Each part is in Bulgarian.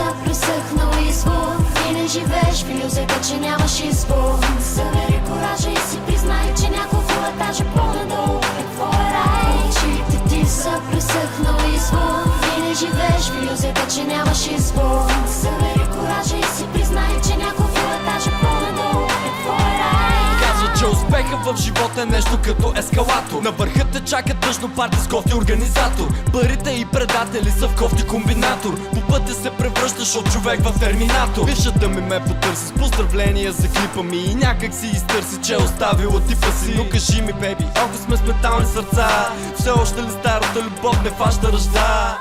са пресъхнал извор и не живееш в иллюзията, че нямаш избор. Събери коража и си признай, че няколко етажа по-надолу е твой рай. Очите ти са пресъхнал извор и не живееш в иллюзията, че нямаш избор. Събери коража и си признай, че няколко етажа по-надолу е твой рай. Казва, че успеха в живота е нещо като ескалатор. На върха те чака тъжно парти с кофти организатор. Парите и предатели са в кофти комбинатор. По пътя се превръщаш от човек в терминатор. Бившата ми ме потърси с поздравления за клипа ми и някак си изтърси, че е оставила типа си. Но кажи ми, беби, ако сме с метални сърца, все още ли старата любов не фаща ръжда?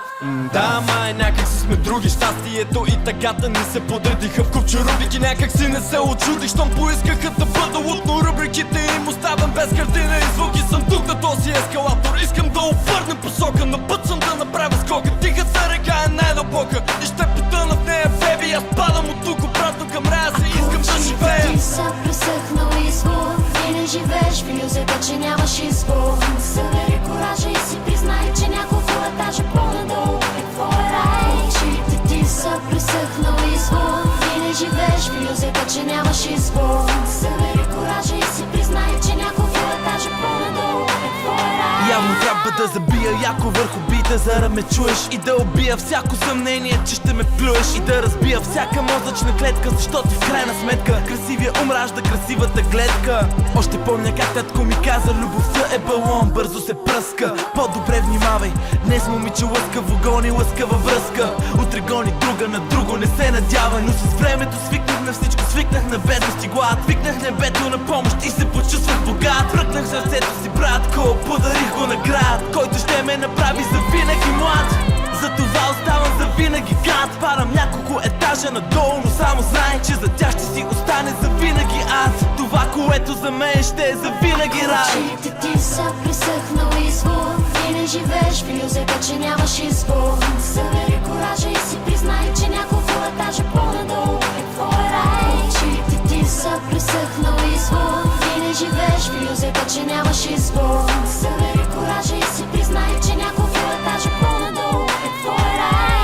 Да, май някак си сме други. Щастието и тъгата ни се подредиха в купче рубрики. Някак си не се очудих, щом поискаха да бъда лутно. Рубриките им оставям без картина и звуки. Съм тук на този ескалатор. Искам да обърнем посока, на път съм да направя скока. Тихата река е най-дълбока и ще потъна в нея, беби. Аз падам от тук обратно към рая си. Искам да живея. Ти са пресъхнал извор и не живееш в иллюзията, че нямаш избор. Събери коража и си признай, че няколко етажа по-надолу е твой рай. Очите ти са пресъхнал извор и не живееш в иллюзията, че нямаш избор. Събери коража и си признай, че няколко етажа по-надолу е твой рай. Явно трябва да забия яко върху бита, за да ме чуеш и да убия всяко съмнение, че ще ме плюеш и да разбия всяка мозъчна клетка, защото в крайна сметка красивия ум ражда красивата гледка. Още помня как татко ми каза, любовта е балон, бързо се пръска. По-добре внимавай, днес момиче лъскаво гони лъскава връзка. Утре гони друга на друго, не се надява, но с времето свикнах на всичко, свикнах на бедност и глад. Викнах небето на помощ и се почувствах богат. Пръкнах сърцето си, братко, подарих го на град, който ще ме направи завинаги млад. Затова оставам завинаги гад. Падам няколко етажа надолу, но само знай, че за тях ще си остане завинаги ад. Това, което за мен ще е завинаги рай. Очите ти са пресъхнал извор и не живееш в иллюзията, че нямаш избор. Събери коража и си признай, че няколко етажа по-надолу е твой рай. Очите ти са пресъхнал извор и не живееш в иллюзията, че нямаш избор. Събери коража и си признай, че няколко етажа по-надолу е твой рай.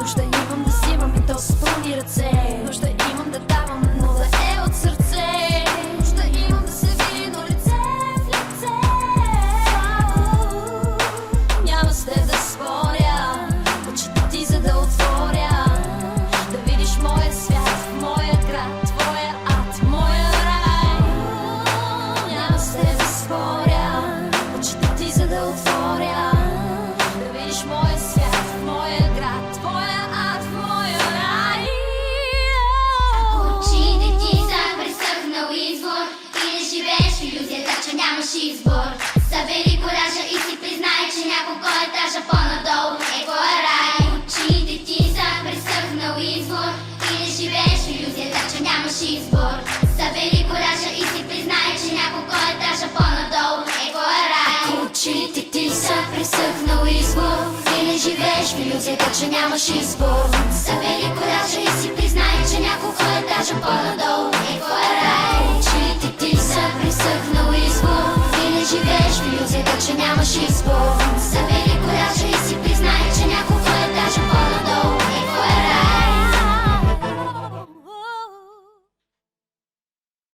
Нужда имам да взимам и то с пълни ръце. Нужда имам да давам, но да е от сърце. Нужда имам да се види, но лице в лице. Няма с теб да споря, очите ти за да отворя, да видиш моя свят, моя град, твоя ад, моя рай. Няма с теб да споря, очите ти за да отворя, да видиш моя свят, моя град, твоя ад, моя рай. Очите ти са пресъхнал извор и не живееш в иллюзията, че нямаш избор. Събери коража и си признай, че няколко етажа по-надолу е твой рай. Очите ти са пресъхнал извор и не живееш в иллюзията, че нямаш избор. Събери коража и си признай, че няколко етажа по-надолу е твой рай. Очите ти са пресъхнал извор и не живееш в иллюзията, че нямаш избор. Събери коража и си признай, че няколко етажа по-надолу е твой рай. Очите ти са пресъхнал извор и не живееш в иллюзията, че нямаш избор.